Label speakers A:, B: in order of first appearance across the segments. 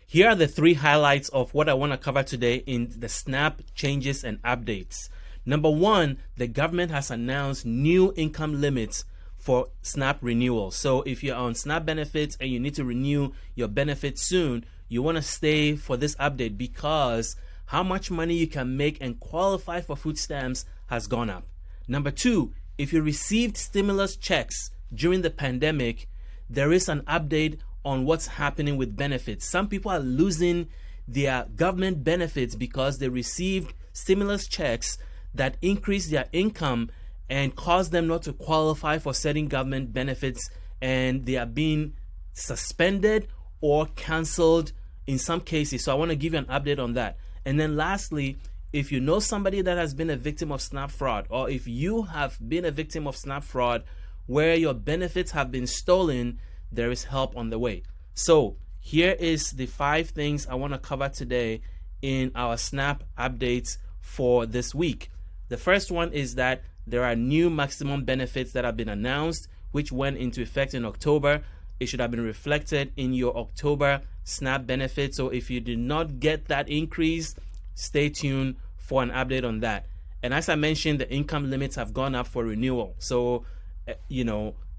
A: Here are the three highlights of what I want to cover today in the SNAP changes and updates. Number one, the government has announced new income limits for SNAP renewals. So if you're on SNAP benefits and you need to renew your benefits soon, you want to stay for this update because how much money you can make and qualify for food stamps has gone up. Number two, if you received stimulus checks during the pandemic, there is an update on what's happening with benefits. Some people are losing their government benefits because they received stimulus checks that increase their income and cause them not to qualify for certain government benefits, and they are being suspended or canceled in some cases. So I want to give you an update on that. And then lastly, if you know somebody that has been a victim of SNAP fraud, or if you have been a victim of SNAP fraud where your benefits have been stolen, there is help on the way. So here is the 5 things I want to cover today in our SNAP updates for this week. The first one is that there are new maximum benefits that have been announced, which went into effect in October. It should have been reflected in your October SNAP benefit. So if you did not get that increase, stay tuned for an update on that. And as I mentioned, the income limits have gone up for renewal. So,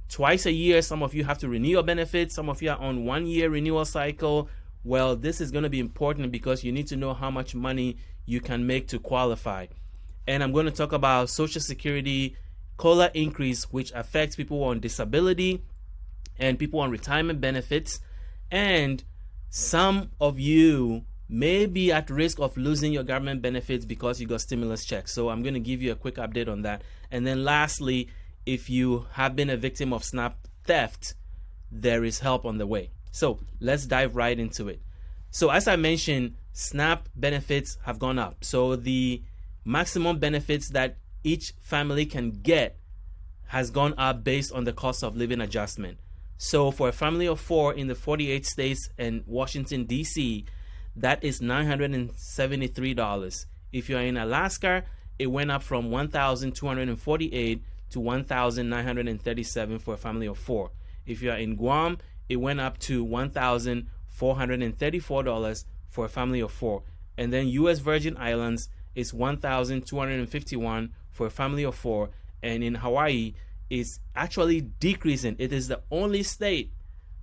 A: twice a year, some of you have to renew your benefits. Some of you are on 1-year renewal cycle. Well, this is going to be important because you need to know how much money you can make to qualify. And I'm going to talk about Social Security COLA increase, which affects people on disability and people on retirement benefits. And some of you may be at risk of losing your government benefits because you got stimulus checks. So I'm going to give you a quick update on that. And then lastly, if you have been a victim of SNAP theft, there is help on the way. So let's dive right into it. So as I mentioned, SNAP benefits have gone up. So the maximum benefits that each family can get has gone up based on the cost of living adjustment. So for a family of 4 in the 48 states and Washington, D.C., that is $973. If you're in Alaska, it went up from $1,248 to $1,937 for a family of 4. If you're in Guam, it went up to $1,434 for a family of 4. And then U.S. Virgin Islands is $1,251 for a family of 4. And in Hawaii, it's actually decreasing. It is the only state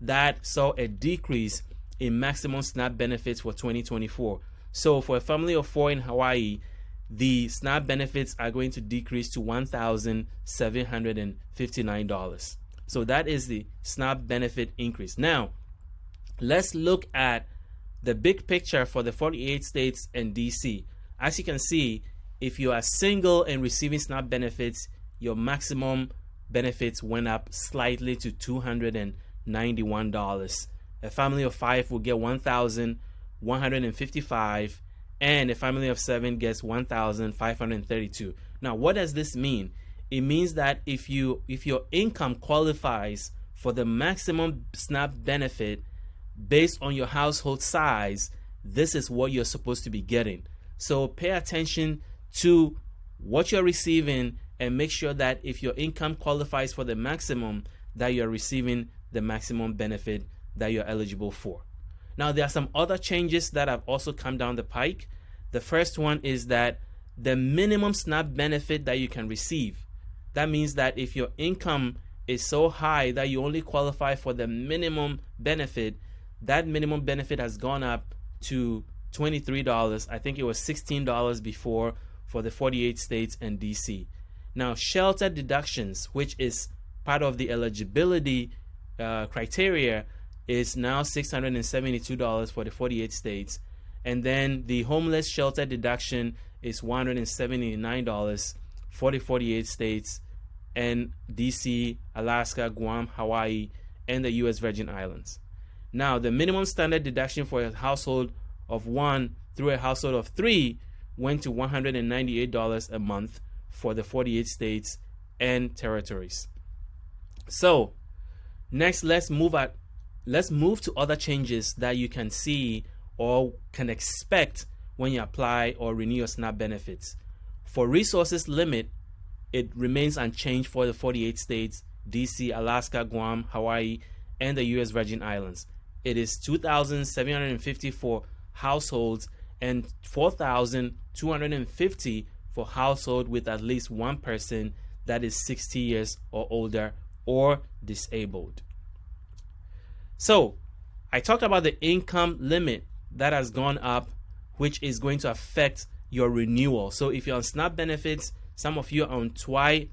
A: that saw a decrease in maximum SNAP benefits for 2024. So for a family of 4 in Hawaii, the SNAP benefits are going to decrease to $1,759. So that is the SNAP benefit increase. Now, let's look at the big picture for the 48 states and DC. As you can see, if you are single and receiving SNAP benefits, your maximum benefits went up slightly to $291. A family of 5 will get $1,155, and a family of 7 gets $1,532. Now, what does this mean? It means that if your income qualifies for the maximum SNAP benefit based on your household size, this is what you're supposed to be getting. So pay attention to what you're receiving and make sure that if your income qualifies for the maximum, that you're receiving the maximum benefit that you're eligible for. Now, there are some other changes that have also come down the pike. The first one is that the minimum SNAP benefit that you can receive, that means that if your income is so high that you only qualify for the minimum benefit, that minimum benefit has gone up to $23. I think it was $16 before for the 48 states and DC. Now, shelter deductions, which is part of the eligibility criteria, is now $672 for the 48 states. And then the homeless shelter deduction is $179 for the 48 states and DC, Alaska, Guam, Hawaii, and the U.S. Virgin Islands. Now, the minimum standard deduction for a household of 1 through a household of 3 went to $198 a month for the 48 states and territories. So, next, let's move to other changes that you can see or can expect when you apply or renew your SNAP benefits. For resources limit, it remains unchanged for the 48 states, DC, Alaska, Guam, Hawaii, and the U.S. Virgin Islands. it is $2,750 for households and $4,250 for household with at least one person that is 60 years or older or disabled. So I talked about the income limit that has gone up, which is going to affect your renewal. So if you're on SNAP benefits, some of you are on twice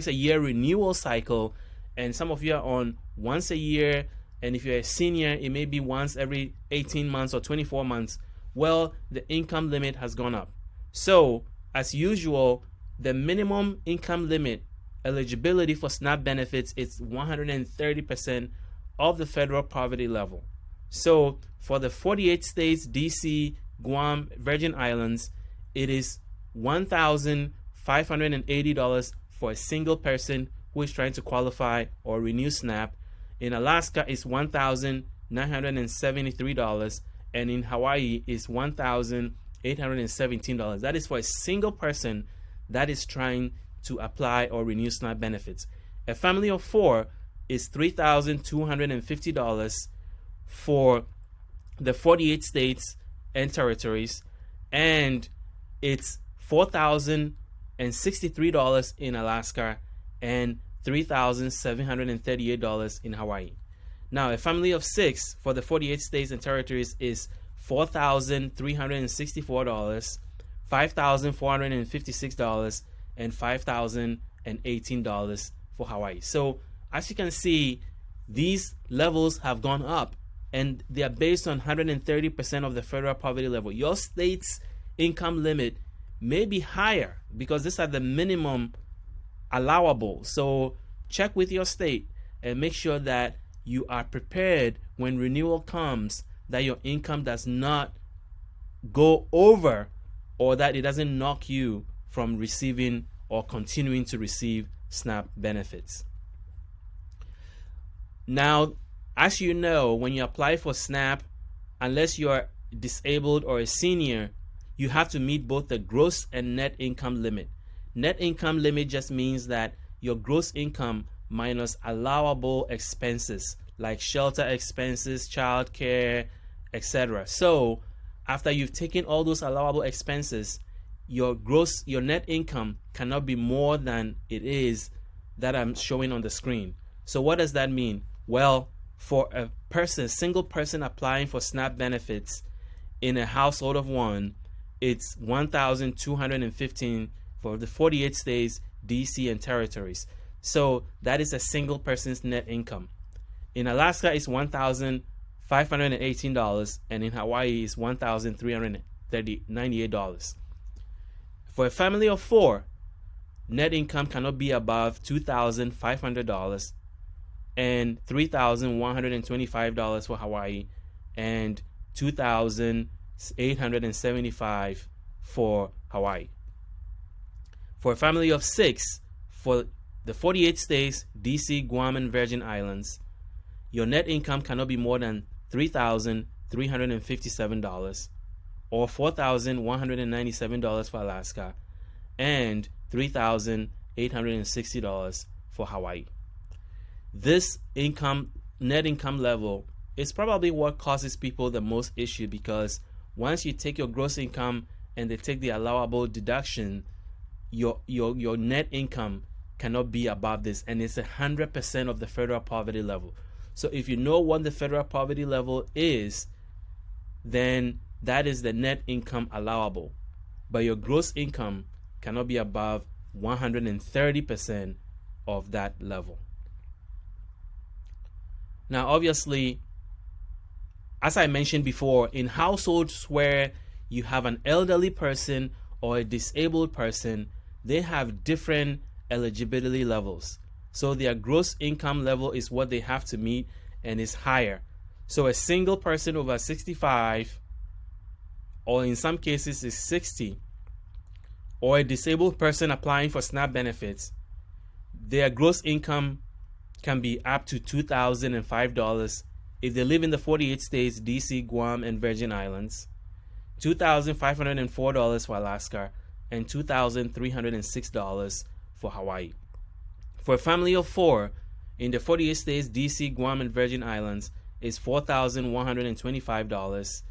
A: a year renewal cycle, and some of you are on once a year, and if you're a senior, it may be once every 18 months or 24 months. Well, the income limit has gone up. So as usual, the minimum income limit eligibility for SNAP benefits is 130% of the federal poverty level. So for the 48 states, DC, Guam, Virgin Islands, it is $1,580 for a single person who is trying to qualify or renew SNAP. In Alaska, it's $1,973, and in Hawaii, it's $1,817. That is for a single person that is trying to apply or renew SNAP benefits. A family of four is $3,250 for the 48 states and territories, and it's $4,063 in Alaska and $3,738 in Hawaii. Now, a family of six for the 48 states and territories is $4,364, $5,456, and $5,018 for Hawaii. So as you can see, these levels have gone up, and they are based on 130% of the federal poverty level. Your state's income limit may be higher because these are the minimum allowable. So check with your state and make sure that you are prepared when renewal comes, that your income does not go over, or that it doesn't knock you from receiving or continuing to receive SNAP benefits. Now, as you know, when you apply for SNAP, unless you are disabled or a senior, you have to meet both the gross and net income limit. Net income limit just means that your gross income minus allowable expenses like shelter expenses, childcare, etc. So after you've taken all those allowable expenses, your net income cannot be more than it is that I'm showing on the screen. So what does that mean? Well, for a single person applying for SNAP benefits in a household of one, it's $1,215 for the 48 states, DC, and territories. So that is a single person's net income. In Alaska, it's $1,518, and in Hawaii, it's $1,398. For a family of four, net income cannot be above $2,500, and $3,125 for Hawaii, and $2,875 for Hawaii. For a family of six, for the 48 states, DC, Guam, and Virgin Islands, your net income cannot be more than $3,357, or $4,197 for Alaska, and $3,860 for Hawaii. This net income level is probably what causes people the most issue, because once you take your gross income and they take the allowable deduction, your net income cannot be above this, and it's 100% of the federal poverty level. So if you know what the federal poverty level is, then that is the net income allowable, but your gross income cannot be above 130% of that level. Now, obviously, as I mentioned before, in households where you have an elderly person or a disabled person, they have different eligibility levels. So their gross income level is what they have to meet, and is higher. So a single person over 65, or in some cases is 60, or a disabled person applying for SNAP benefits, their gross income can be up to $2,005 if they live in the 48 states, DC, Guam, and Virgin Islands, $2,504 for Alaska, and $2,306 for Hawaii. For a family of four in the 48 states, DC, Guam, and Virgin Islands, is $4,125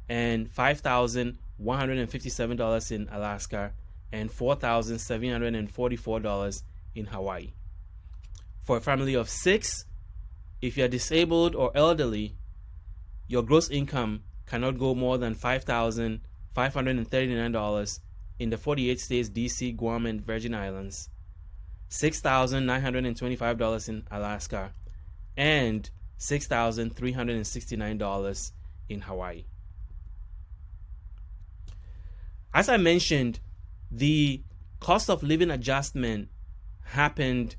A: and $5,157 in Alaska and $4,744 in Hawaii. For a family of 6, if you're disabled or elderly, your gross income cannot go more than $5,539 in the 48 states, DC, Guam, and Virgin Islands, $6,925 in Alaska, and $6,369 in Hawaii. As I mentioned, the cost of living adjustment happened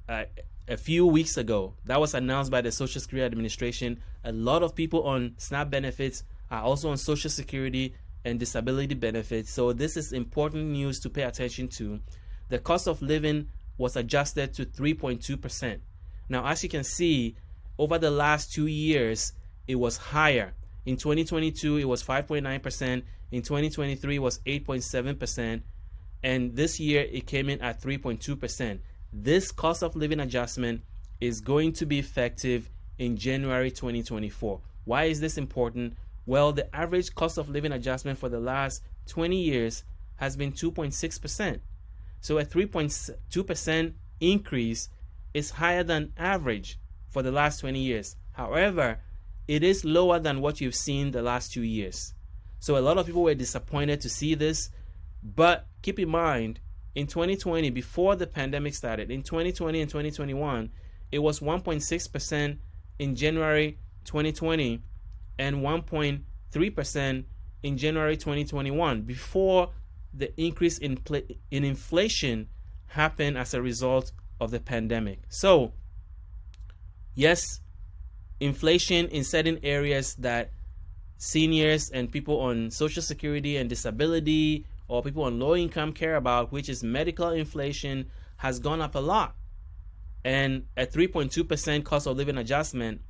A: a few weeks ago. That was announced by the Social Security Administration. A lot of people on SNAP benefits are also on Social Security and disability benefits. So this is important news to pay attention to. The cost of living was adjusted to 3.2%. Now, as you can see, over the last 2 years, it was higher. In 2022, it was 5.9%. In 2023, it was 8.7%. And this year, it came in at 3.2%. This cost of living adjustment is going to be effective in January 2024. Why is this important? Well, the average cost of living adjustment for the last 20 years has been 2.6%. So a 3.2% increase is higher than average for the last 20 years. However, it is lower than what you've seen the last 2 years. So a lot of people were disappointed to see this, but keep in mind, in 2020, before the pandemic started, in 2020 and 2021, it was 1.6% in January 2020 and 1.3% in January 2021, before the increase in inflation happened as a result of the pandemic. So, yes, inflation in certain areas that seniors and people on Social Security and disability or people on low income care about, which is medical inflation, has gone up a lot. And a 3.2% cost of living adjustment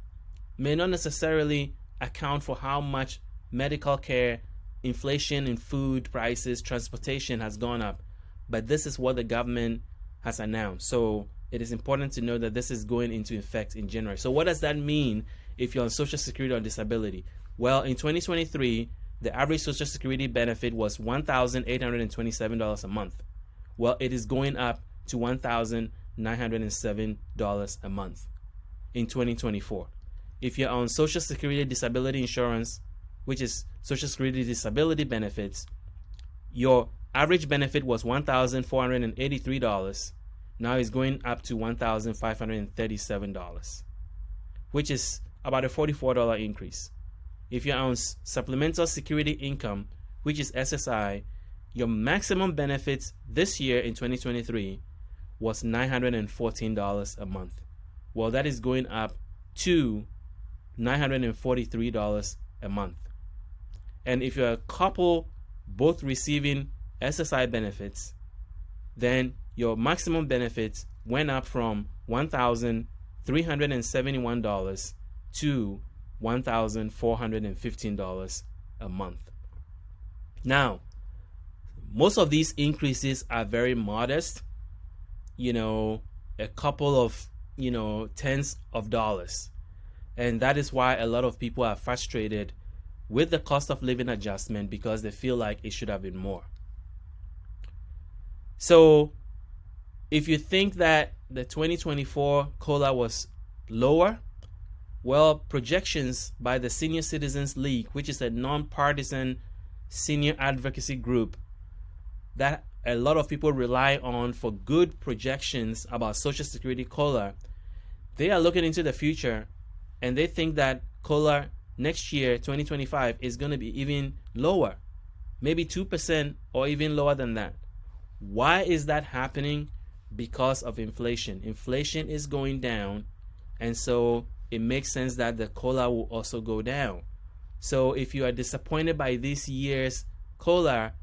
A: may not necessarily account for how much medical care, inflation in food prices, transportation has gone up. But this is what the government has announced. So it is important to know that this is going into effect in January. So what does that mean if you're on Social Security or disability? Well, in 2023, the average Social Security benefit was $1,827 a month. Well, it is going up to $1,907 a month in 2024. If you're on Social Security disability insurance, which is Social Security disability benefits, your average benefit was $1,483. Now it's going up to $1,537, which is about a $44 increase. If you're on Supplemental Security Income, which is SSI, your maximum benefits this year in 2023 was $914 a month. Well, that is going up to $943 a month. And if you're a couple both receiving SSI benefits, then your maximum benefits went up from $1,371 to $1,415 a month. Now, most of these increases are very modest, a couple of, tens of dollars. And that is why a lot of people are frustrated with the cost of living adjustment because they feel like it should have been more. So if you think that the 2024 COLA was lower, well, projections by the Senior Citizens League, which is a nonpartisan senior advocacy group that a lot of people rely on for good projections about Social Security COLA, they are looking into the future and they think that COLA next year, 2025, is going to be even lower, maybe 2% or even lower than that. Why is that happening? Because of inflation. Inflation is going down, and so it makes sense that the COLA will also go down. So if you are disappointed by this year's COLA,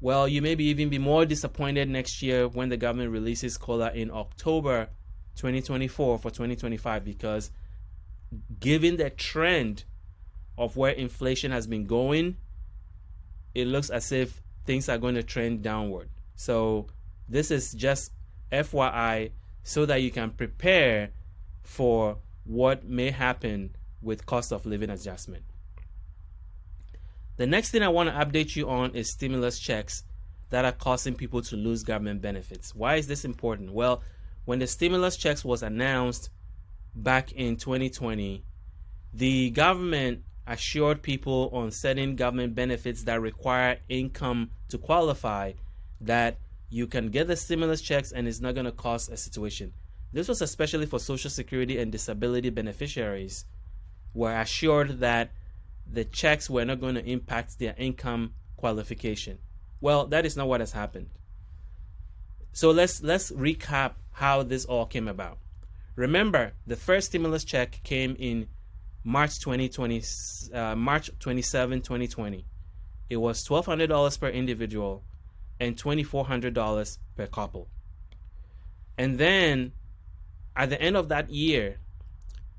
A: well, you maybe even be more disappointed next year when the government releases COLA in October 2024 for 2025, because given the trend of where inflation has been going, it looks as if things are going to trend downward. So this is just FYI so that you can prepare for what may happen with cost of living adjustment. The next thing I want to update you on is stimulus checks that are causing people to lose government benefits. Why is this important? Well, when the stimulus checks was announced back in 2020, the government assured people on certain government benefits that require income to qualify that you can get the stimulus checks and it's not going to cause a situation. This was especially for Social Security and disability beneficiaries were assured that the checks were not going to impact their income qualification. Well, that is not what has happened. So let's recap how this all came about. Remember, the first stimulus check came in March 27, 2020. It was $1,200 per individual and $2,400 per couple. And then at the end of that year,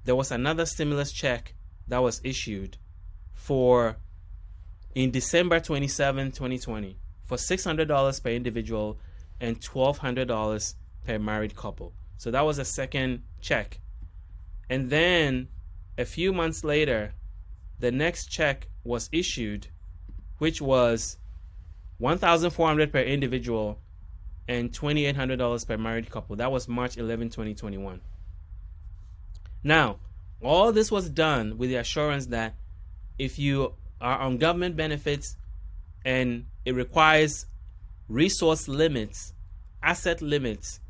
A: there was another stimulus check that was issued in December 27, 2020 for $600 per individual and $1,200 per married couple. So that was a second check. And then a few months later, the next check was issued, which was $1,400 per individual and $2,800 per married couple. That was March 11, 2021. Now, all this was done with the assurance that if you are on government benefits and it requires resource limits, asset limits,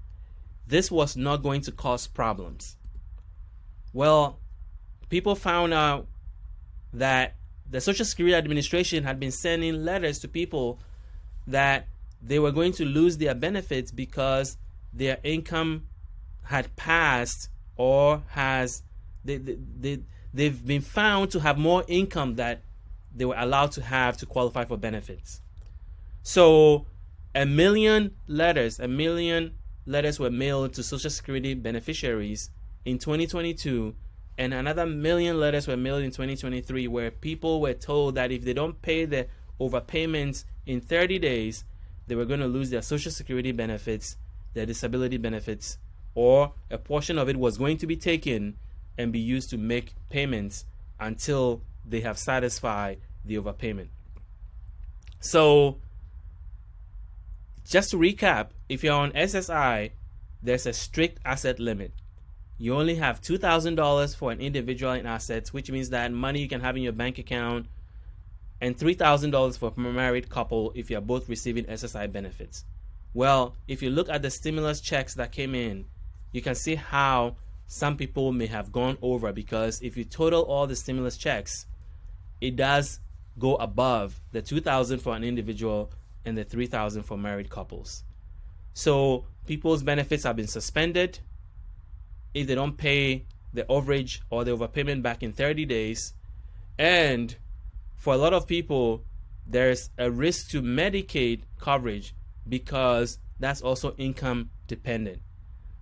A: this was not going to cause problems. Well, people found out that the Social Security Administration had been sending letters to people that they were going to lose their benefits because their income had passed or they've been found to have more income that they were allowed to have to qualify for benefits. So 1 million letters were mailed to Social Security beneficiaries in 2022, and another 1 million letters were mailed in 2023 where people were told that if they don't pay the overpayments in 30 days, they were going to lose their Social Security benefits, their disability benefits, or a portion of it was going to be taken and be used to make payments until they have satisfied the overpayment. So, just to recap, if you're on SSI, there's a strict asset limit. You only have $2,000 for an individual in assets, which means that money you can have in your bank account, and $3,000 for a married couple if you're both receiving SSI benefits. Well, if you look at the stimulus checks that came in, you can see how some people may have gone over, because if you total all the stimulus checks, it does go above the $2,000 for an individual and the $3,000 for married couples. So people's benefits have been suspended if they don't pay the overage or the overpayment back in 30 days. And for a lot of people, there's a risk to Medicaid coverage because that's also income dependent.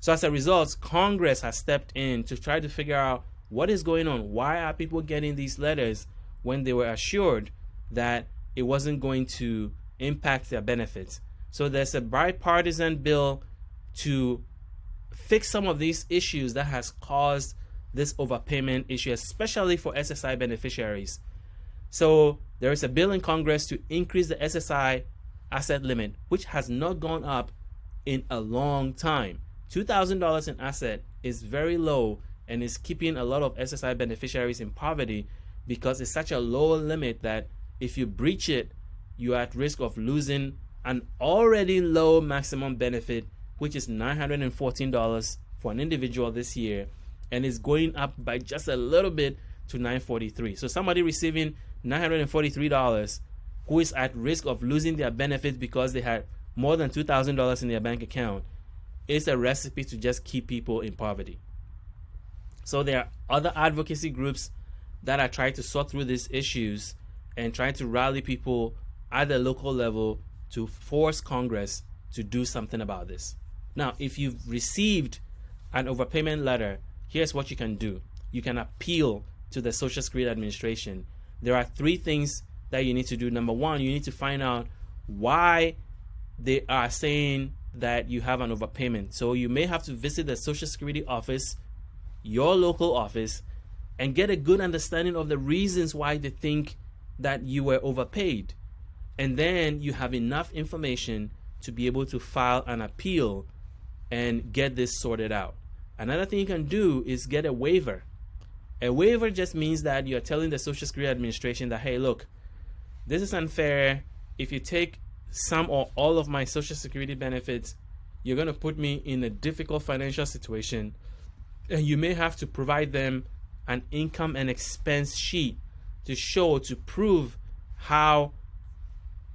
A: So as a result, Congress has stepped in to try to figure out what is going on. Why are people getting these letters when they were assured that it wasn't going to impact their benefits? So there's a bipartisan bill to fix some of these issues that has caused this overpayment issue, especially for SSI beneficiaries. So there is a bill in Congress to increase the SSI asset limit, which has not gone up in a long time. $2,000 in asset is very low and is keeping a lot of SSI beneficiaries in poverty because it's such a low limit that if you breach it, you're at risk of losing an already low maximum benefit, which is $914 for an individual this year, and is going up by just a little bit to $943. So somebody receiving $943 who is at risk of losing their benefits because they had more than $2,000 in their bank account is a recipe to just keep people in poverty. So there are other advocacy groups that are trying to sort through these issues and trying to rally people at the local level to force Congress to do something about this. Now, if you've received an overpayment letter, here's what you can do. You can appeal to the Social Security Administration. There are 3 things that you need to do. Number 1, you need to find out why they are saying that you have an overpayment. So you may have to visit the Social Security office your local office and get a good understanding of the reasons why they think that you were overpaid. And then you have enough information to be able to file an appeal and get this sorted out. Another thing you can do is get a waiver. A waiver just means that you're telling the Social Security Administration that, hey, look, this is unfair. If you take some or all of my Social Security benefits, you're going to put me in a difficult financial situation. And you may have to provide them an income and expense sheet to prove how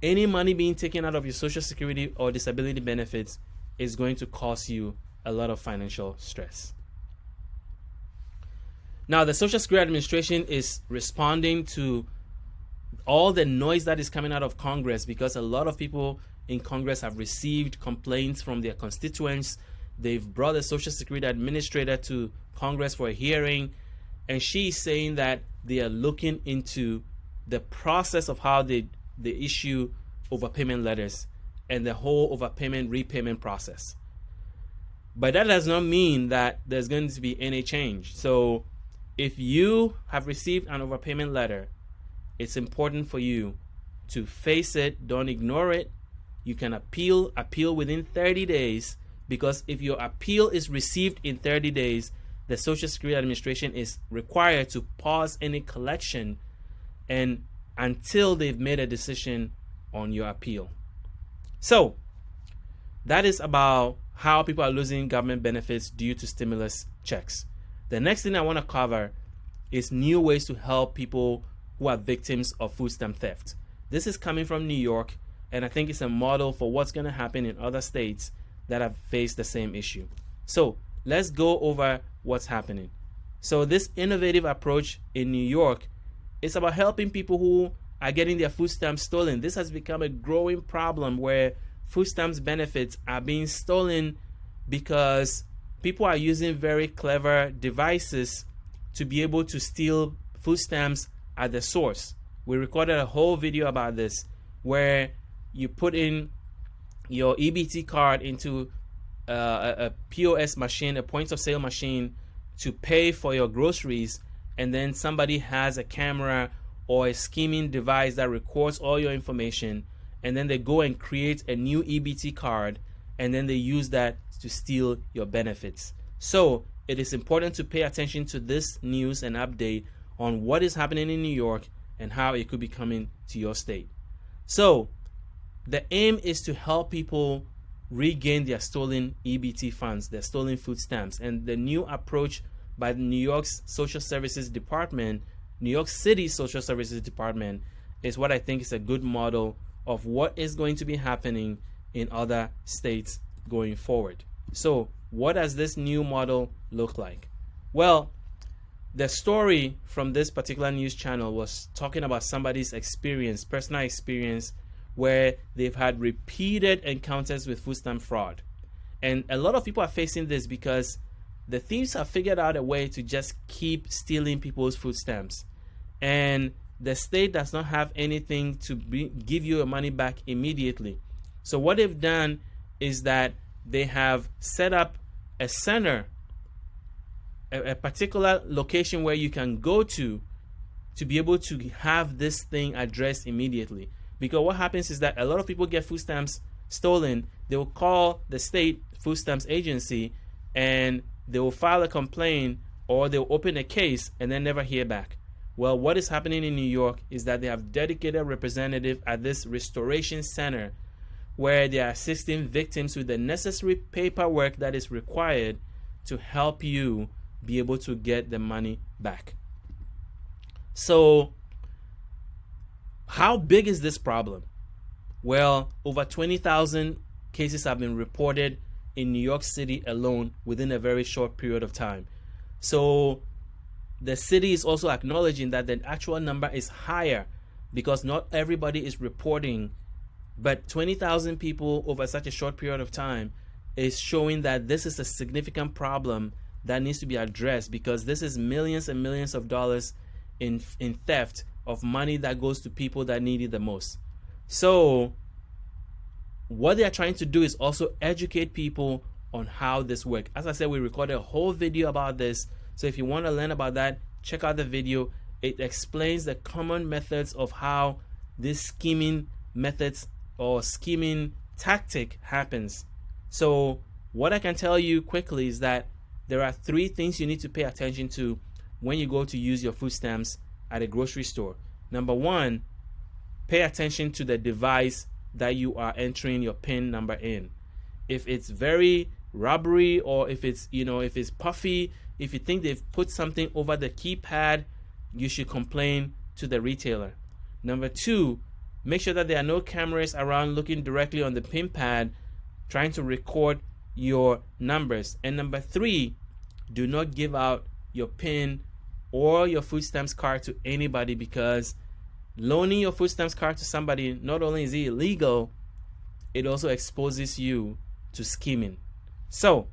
A: any money being taken out of your Social Security or disability benefits is going to cause you a lot of financial stress. Now, the Social Security Administration is responding to all the noise that is coming out of Congress, because a lot of people in Congress have received complaints from their constituents. They've brought the Social Security Administrator to Congress for a hearing, and she's saying that they are looking into the process of how they issue overpayment letters and the whole overpayment repayment process. But that does not mean that there's going to be any change. So if you have received an overpayment letter, it's important for you to face it. Don't ignore it. You can appeal within 30 days, because if your appeal is received in 30 days, the Social Security Administration is required to pause any collection and until they've made a decision on your appeal. So that is about how people are losing government benefits due to stimulus checks. The next thing I want to cover is new ways to help people who are victims of food stamp theft. This is coming from New York, and I think it's a model for what's going to happen in other states that have faced the same issue. So let's go over what's happening. So this innovative approach in New York is about helping people who are getting their food stamps stolen. This has become a growing problem where food stamps benefits are being stolen because people are using very clever devices to be able to steal food stamps at the source. We recorded a whole video about this, where you put in your EBT card into a POS machine, a point of sale machine, to pay for your groceries, and then somebody has a camera or a skimming device that records all your information, and then they go and create a new EBT card, and then they use that to steal your benefits. So it is important to pay attention to this news and update on what is happening in New York and how it could be coming to your state. So the aim is to help people regain their stolen EBT funds, their stolen food stamps. And the new approach by the New York's Social Services Department, New York City Social Services Department, is what I think is a good model of what is going to be happening in other states going forward. So what does this new model look like? Well, the story from this particular news channel was talking about somebody's experience, personal experience, where they've had repeated encounters with food stamp fraud. And a lot of people are facing this because the thieves have figured out a way to just keep stealing people's food stamps. And the state does not have anything to give you your money back immediately. So what they've done is that they have set up a center, a particular location where you can go to be able to have this thing addressed immediately. Because what happens is that a lot of people get food stamps stolen. They will call the state food stamps agency and they will file a complaint, or they'll open a case and then never hear back. Well, what is happening in New York is that they have dedicated representative at this restoration center where they are assisting victims with the necessary paperwork that is required to help you be able to get the money back. So how big is this problem? Well, over 20,000 cases have been reported in New York City alone within a very short period of time. So the city is also acknowledging that the actual number is higher because not everybody is reporting, but 20,000 people over such a short period of time is showing that this is a significant problem that needs to be addressed, because this is millions and millions of dollars in theft of money that goes to people that need it the most. So what they are trying to do is also educate people on how this works. As I said, we recorded a whole video about this, So if you want to learn about that, check out the video. It explains the common methods of how this scheming methods or scheming tactic happens. So what I can tell you quickly is that there are 3 things you need to pay attention to when you go to use your food stamps at a grocery store. Number 1, pay attention to the device that you are entering your PIN number in. If it's very rubbery, or if it's, if it's puffy, if you think they've put something over the keypad, you should complain to the retailer. Number 2, make sure that there are no cameras around looking directly on the PIN pad trying to record your numbers. And number 3, do not give out your PIN or your food stamps card to anybody, because loaning your food stamps card to somebody, not only is it illegal, it also exposes you to scheming. So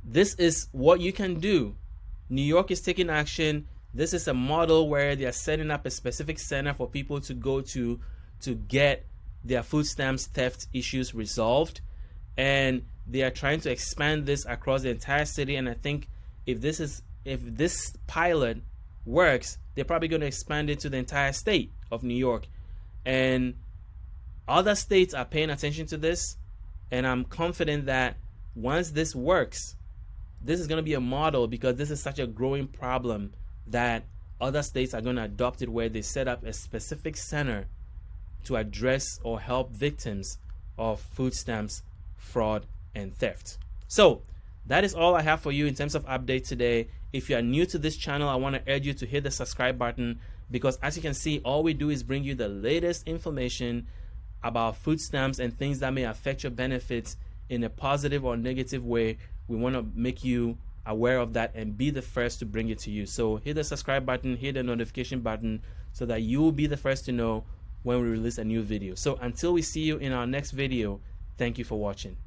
A: this is what you can do. New York is taking action. This is a model where they are setting up a specific center for people to go to get their food stamps theft issues resolved, and they are trying to expand this across the entire city. And I think if this pilot works, they're probably going to expand it to the entire state of New York, and other states are paying attention to this. And I'm confident that once this works, this is going to be a model, because this is such a growing problem that other states are going to adopt it, where they set up a specific center to address or help victims of food stamps fraud and theft. So that is all I have for you in terms of update today. If you are new to this channel, I want to urge you to hit the subscribe button, because as you can see, all we do is bring you the latest information about food stamps and things that may affect your benefits in a positive or negative way. We want to make you aware of that and be the first to bring it to you. So hit the subscribe button, hit the notification button, so that you will be the first to know when we release a new video. So until we see you in our next video, thank you for watching.